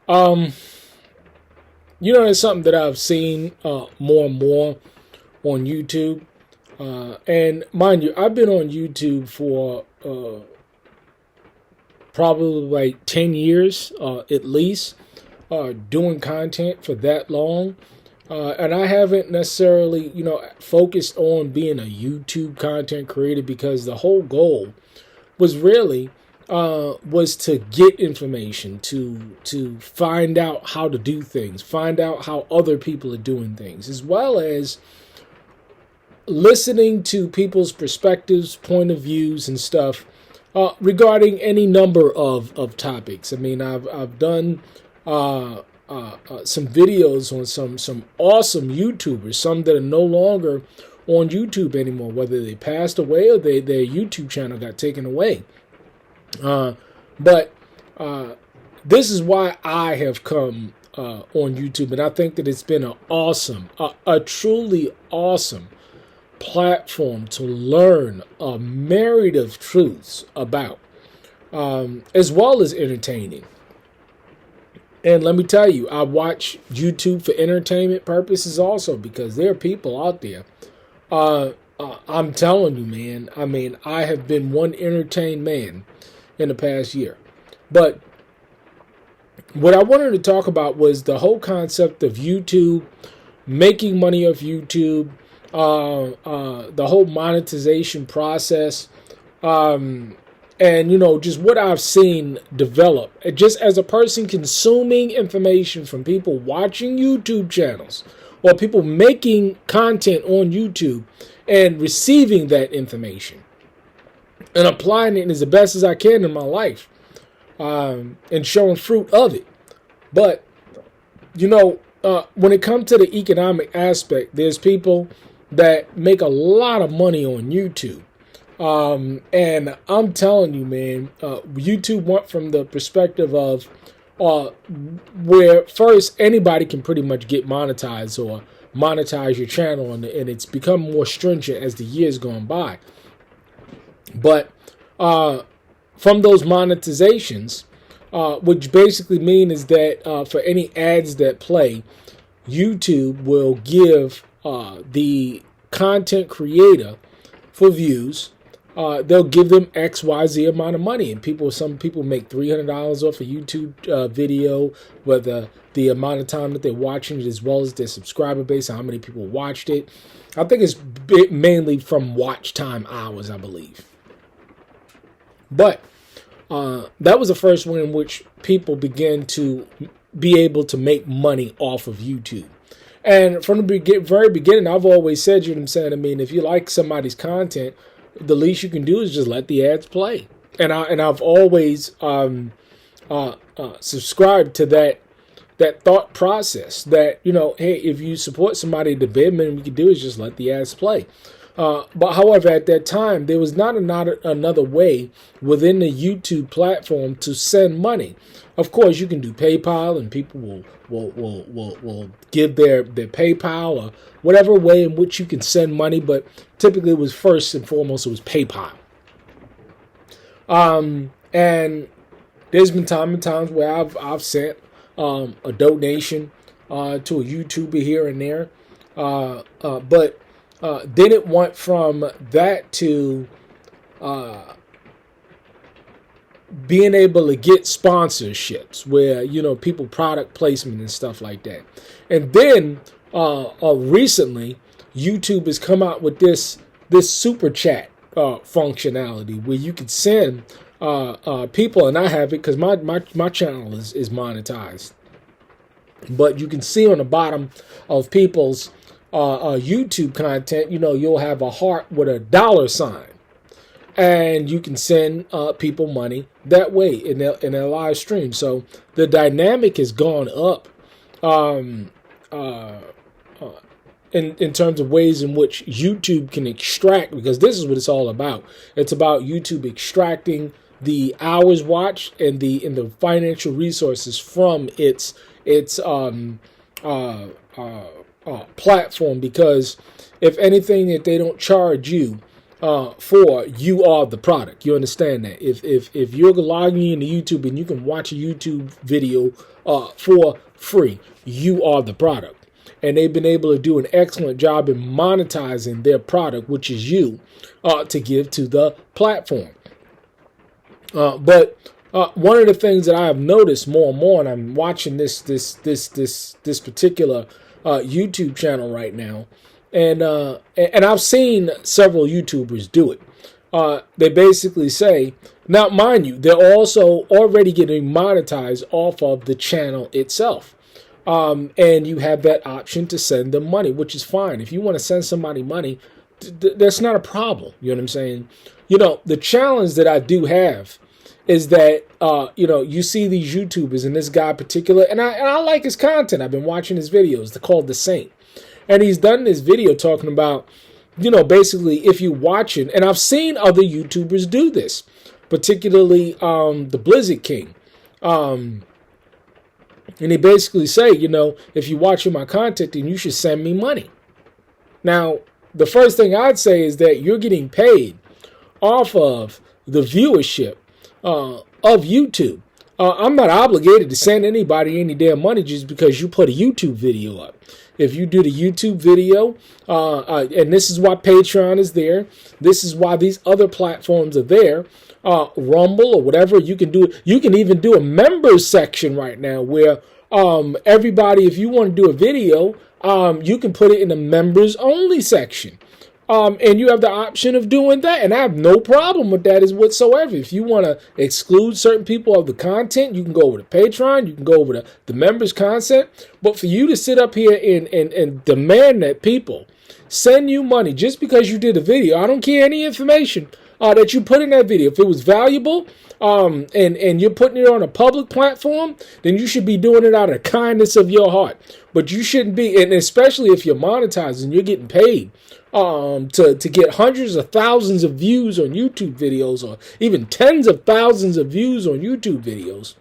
Um, it's something that I've seen more and more on YouTube. And mind you, I've been on YouTube for probably like 10 years at least, doing content for that long. And I haven't necessarily, focused on being a YouTube content creator because the whole goal was really was to get information, to find out how to do things, find out how other people are doing things, as well as listening to people's perspectives, point of views, and stuff regarding any number of topics. I mean, I've done some videos on some awesome YouTubers, some that are no longer on YouTube anymore, whether they passed away or their YouTube channel got taken away. But this is why I have come on YouTube, and I think that it's been an awesome, a truly awesome platform to learn a myriad of truths about, as well as entertaining. And let me tell you, I watch YouTube for entertainment purposes also, because there are people out there. I'm telling you, man. I mean, I have been one entertained man in the past year. But what I wanted to talk about was the whole concept of YouTube, making money off YouTube, the whole monetization process, and just what I've seen develop just as a person consuming information from people watching YouTube channels or people making content on YouTube and receiving that information and applying it as the best as I can in my life, and showing fruit of it. But when it comes to the economic aspect, there's people that make a lot of money on YouTube. And I'm telling you, man, YouTube went from the perspective of where first anybody can pretty much get monetized or monetize your channel, and it's become more stringent as the years gone by. But from those monetizations, which basically mean is that for any ads that play, YouTube will give the content creator for views. They'll give them XYZ amount of money, and some people make $300 off a YouTube video, whether the amount of time that they're watching it as well as their subscriber base, how many people watched it. I think it's mainly from watch time hours, I believe. But that was the first one in which people began to be able to make money off of YouTube. And from the very beginning, I've always said, I mean, if you like somebody's content, the least you can do is just let the ads play. And I've always subscribed to that thought process that, hey, if you support somebody, the bare minimum you can do is just let the ads play. But however, at that time, there was not another way within the YouTube platform to send money. Of course, you can do PayPal, and people will give their PayPal or whatever way in which you can send money. But typically, it was first and foremost, it was PayPal. And there's been times where I've sent a donation to a YouTuber here and there, but then it went from that to being able to get sponsorships where, people product placement and stuff like that. And then recently, YouTube has come out with this super chat functionality where you can send people, and I have it because my channel is monetized. But you can see on the bottom of people's YouTube content, you'll have a heart with a $sign, and you can send people money that way in their live stream. So the dynamic has gone up in terms of ways in which YouTube can extract, because this is what it's all about. It's about YouTube extracting the hours watched and the financial resources from its platform, because if anything that they don't charge you for you are the product. You understand that? If you're logging into YouTube and you can watch a YouTube video for free, you are the product. And they've been able to do an excellent job in monetizing their product, which is you, to give to the platform. But one of the things that I have noticed more and more, and I'm watching this particular YouTube channel right now, and I've seen several YouTubers do it. They basically say, now mind you, they're also already getting monetized off of the channel itself. And you have that option to send them money, which is fine. If you want to send somebody money, that's not a problem. You know what I'm saying? You know, the challenge that I do have is that, you see these YouTubers, and this guy in particular, and I like his content. I've been watching his videos. They're called The Saint. And he's done this video talking about, basically if you watch it, and I've seen other YouTubers do this, particularly the Blizzard King. And they basically say, if you're watching my content, then you should send me money. Now, the first thing I'd say is that you're getting paid off of the viewership of YouTube. I'm not obligated to send anybody any damn money just because you put a YouTube video up. If you do the YouTube video, and this is why Patreon is there, this is why these other platforms are there, Rumble or whatever, you can even do a members section right now where everybody, if you want to do a video, you can put it in the members only section. And you have the option of doing that, and I have no problem with that whatsoever. If you want to exclude certain people of the content, you can go over to Patreon, you can go over to the members content. But for you to sit up here and demand that people send you money just because you did a video, I don't care any information that you put in that video. If it was valuable, and you're putting it on a public platform, then you should be doing it out of the kindness of your heart. But you shouldn't be, and especially if you're monetizing, you're getting paid to get hundreds of thousands of views on YouTube videos, or even tens of thousands of views on YouTube videos.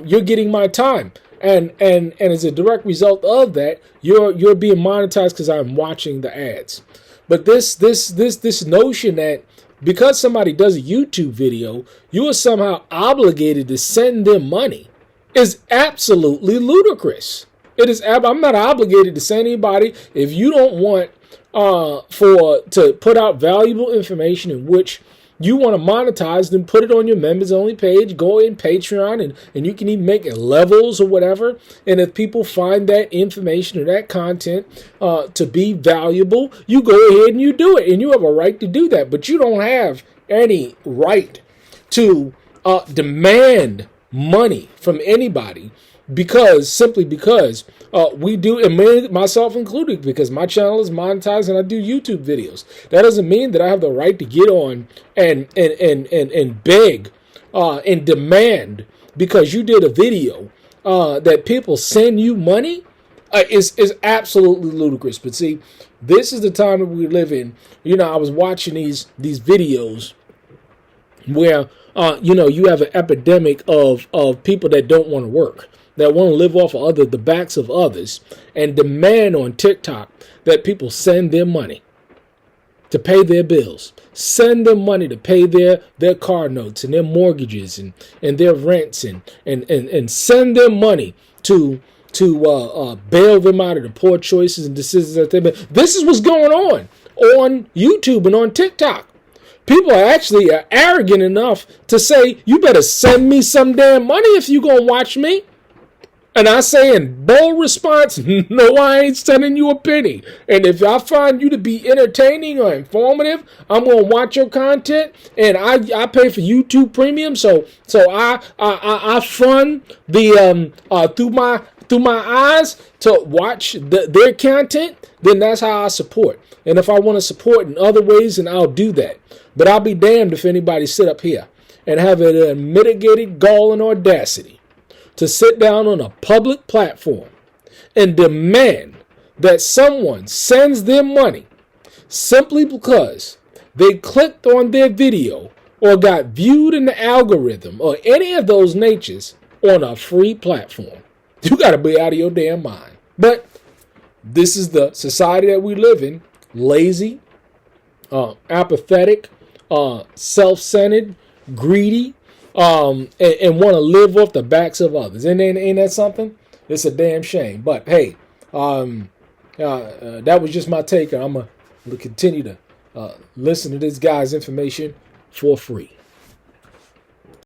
You're getting my time, and as a direct result of that, you're being monetized because I'm watching the ads. But this notion that because somebody does a YouTube video, you are somehow obligated to send them money is absolutely ludicrous. I'm not obligated to send anybody. If you don't want to put out valuable information in which you want to monetize, then put it on your members only page. Go in Patreon, and you can even make it levels or whatever. And if people find that information or that content to be valuable, you go ahead and you do it. And you have a right to do that. But you don't have any right to demand money from anybody simply because we do, and myself included, because my channel is monetized and I do YouTube videos. That doesn't mean that I have the right to get on and beg and demand because you did a video that people send you money is absolutely ludicrous. But see, this is the time that we live in. I was watching these videos where you have an epidemic of people that don't want to work, that want to live off of the backs of others, and demand on TikTok that people send them money to pay their bills, send them money to pay their car notes and their mortgages and their rents, and send them money to bail them out of the poor choices and decisions that they make. This is what's going on YouTube and on TikTok. People are actually arrogant enough to say, you better send me some damn money if you gonna watch me. And I say in bold response, no, I ain't sending you a penny. And if I find you to be entertaining or informative, I'm going to watch your content. And I pay for YouTube Premium, so I fund the through my eyes to watch their content. Then that's how I support. And if I want to support in other ways, then I'll do that. But I'll be damned if anybody sit up here and have a mitigated gall and audacity to sit down on a public platform and demand that someone sends them money simply because they clicked on their video or got viewed in the algorithm or any of those natures on a free platform. You got to be out of your damn mind. But this is the society that we live in. Lazy, apathetic, self-centered, greedy, and want to live off the backs of others. And ain't that something? It's a damn shame. But hey, that was just my take. I'm going to continue to listen to this guy's information for free.